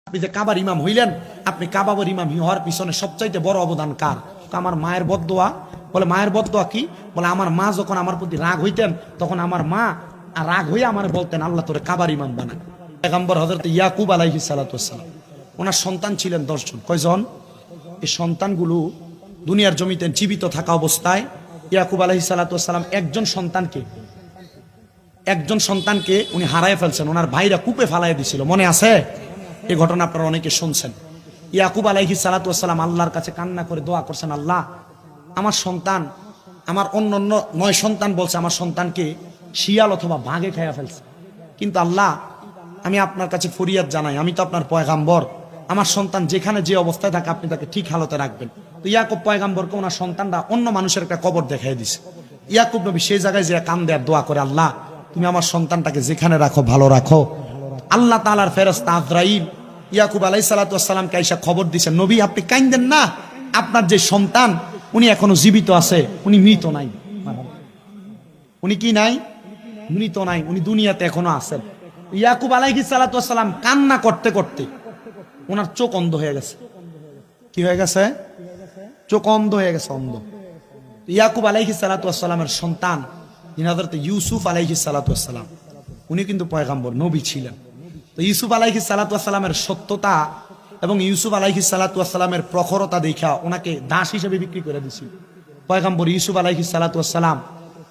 আপনি যে কাবার ইমাম হইলেন, আপনি কাবার ইমাম হওয়ার পিছনে সবচাইতে বড় অবদান কার? আমার মায়ের বদদোয়া। বলে মায়ের বদদোয়া কি? বলে আমার মা যখন আমার প্রতি রাগ হইতেন তখন আমার মা রাগ হয়ে আমার বলতেন আল্লাহ তোরে কাবার ইমাম বানা। পয়গম্বর হযরত ইয়াকুব আলাইহিস সালাতু ওয়াস সালাম, ওনার সন্তান ছিলেন 10 জন। কয়জন? এই সন্তানগুলো দুনিয়ার জমিতে জীবিত থাকা অবস্থায় ইয়াকুব আলাইহিস সালাতু ওয়াস সালাম একজন সন্তানকে উনি হারায় ফেলছেন। ওনার ভাইরা কূপে ফালায় দিছিল, মনে আছে? এই ঘটনা আপনারা অনেকে শুনছেন। ইয়াকুব আলাইহিস সালাতু ওয়াস সালাম আল্লাহর কাছে কান্না করে দোয়া করছেন, আল্লাহ আমার সন্তান, আমার অন্য 9 সন্তান বলছে আমার সন্তানকে শিয়াল অথবা বাঘে খাইয়া ফেলছে, কিন্তু আল্লাহ আমি আপনার কাছে ফরিয়াদ জানাই, আমি তো আপনার পয়গাম্বর, আমার সন্তান যেখানে যে অবস্থায় থাকে আপনি তাকে ঠিক হালতে রাখবেন। তো ইয়াকুব পয়গাম্বরকে ওনার সন্তানরা অন্য মানুষের একটা কবর দেখাই দিছে। ইয়াকুব নবী সেই জায়গায় যে কান্দে আর দোয়া করে, আল্লাহ তুমি আমার সন্তানটাকে যেখানে রাখো ভালো রাখো। আল্লাহ তাআলার ফেরেশতা আজরাইল ইয়াকুব আলাইহিস সালাতু ওয়াস সালামকে আইসা খবর দিয়েছেন, নবী আপনি কাঁদেন না, আপনার যে সন্তান উনি এখনো জীবিত আছে, উনি মৃত নাই। উনি কি নাই? মৃত নাই, উনি দুনিয়াতে এখনো আছেন। ইয়াকুব আলাইহিস সালাতু ওয়াস সালাম কান্না করতে করতে ওনার চোখ অন্ধ হয়ে গেছে। কি হয়ে গেছে? চোখ অন্ধ হয়ে গেছে, অন্ধ। ইয়াকুব আলাইহিস সালাতু ওয়াস সালামের সন্তান হযরত ইউসুফ আলাইহিস সালাতু ওয়াস সালাম, উনি কিন্তু পয়গম্বর নবী ছিলেন। তো ইউসুফ আলাইহিস সালাতু ওয়াস সালামের সত্যতা এবং ইউসুফ আলাইহিস সালাতু ওয়াস সালামের প্রখরতা দেখা ওনাকে দাস হিসেবে বিক্রি করে দিয়েছিল। পয়গম্বর ইউসুফ আলাইহিস সালাতু ওয়াস সালাম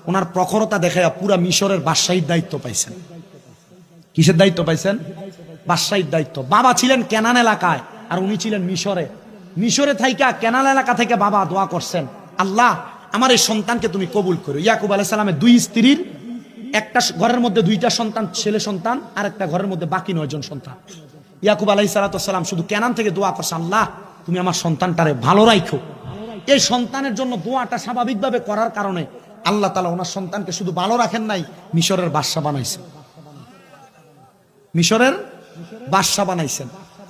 ওনার প্রখরতা দেখায়া পুরা মিশরের বাদশাহীর দায়িত্ব পাইছেন। কিসের দায়িত্ব পাইছেন? বাদশাহীর দায়িত্ব। বাবা ছিলেন কেনান এলাকায় আর উনি ছিলেন মিশরে। মিশরে থাইকা কেনান এলাকা থেকে বাবা দোয়া করছেন, আল্লাহ আমার এই সন্তানকে তুমি কবুল করো। ইয়াকুব আলাইহিস সালামের 2 স্ত্রীর একটা ঘরের মধ্যে 2টা সন্তান, ছেলে সন্তান, আর একটা ঘরের মধ্যে বাকি 9 জন সন্তান। ইয়াকুব আলাইহিস সালাতু ওয়াস সালাম শুধু কেনান থেকে দোয়া করছে, আল্লাহ তুমি আমার সন্তানটারে ভালো রাখো। এই সন্তানের জন্য দোয়াটা স্বাভাবিকভাবে করার কারণে আল্লাহ তাআলা ওনার সন্তানকে শুধু ভালো রাখেন নাই, মিশরের বাদশা বানাইছেন। মিশরের বাদশা বানাইছেন।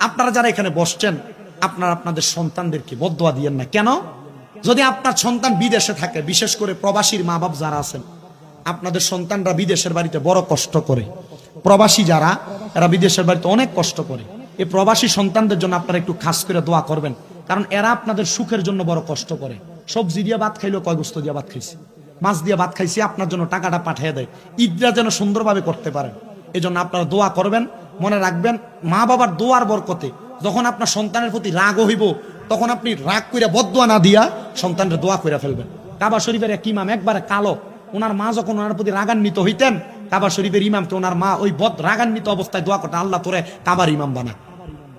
আপনারা যারা এখানে বসছেন, আপনারা আপনাদের সন্তানদেরকে বদদোয়া দিয়েন না। কেন? যদি আপনার সন্তান বিদেশে থাকে, বিশেষ করে প্রবাসীর মা বাপ যারা আছেন, আপনাদের সন্তানরা বিদেশের বাড়িতে বড় কষ্ট করে। প্রবাসী যারা, এরা বিদেশের বাড়িতে অনেক কষ্ট করে। এই প্রবাসী সন্তানদের জন্য আপনারা একটু খাস করে দোয়া করবেন, কারণ এরা আপনাদের সুখের জন্য বড় কষ্ট করে। সবজি দিয়ে ভাত খাইলেও কয় গোস্ত দিয়ে ভাত খাইছে, মাছ দিয়ে ভাত খাইছে, আপনার জন্য টাকাটা পাঠিয়ে দেয়। ঈদটা যেন সুন্দরভাবে করতে পারেন, এই জন্য আপনারা দোয়া করবেন। মনে রাখবেন, মা বাবার দোয়ার বরকতে যখন আপনার সন্তানের প্রতি রাগ হইব, তখন আপনি রাগ কইরা বদদোয়া না দিয়া সন্তানের দোয়া কইরা ফেলবেন। কাবা শরীফের এক ইমাম একবারে কালো, ওনার মা যখন ওনার প্রতি রাগান্বিত হইতেন, কাবা শরীফের ইমামকে ওনার মা ওই রাগান্বিত অবস্থায় দোয়া করতেন, আল্লাহ তোরে কাবার ইমাম বানা।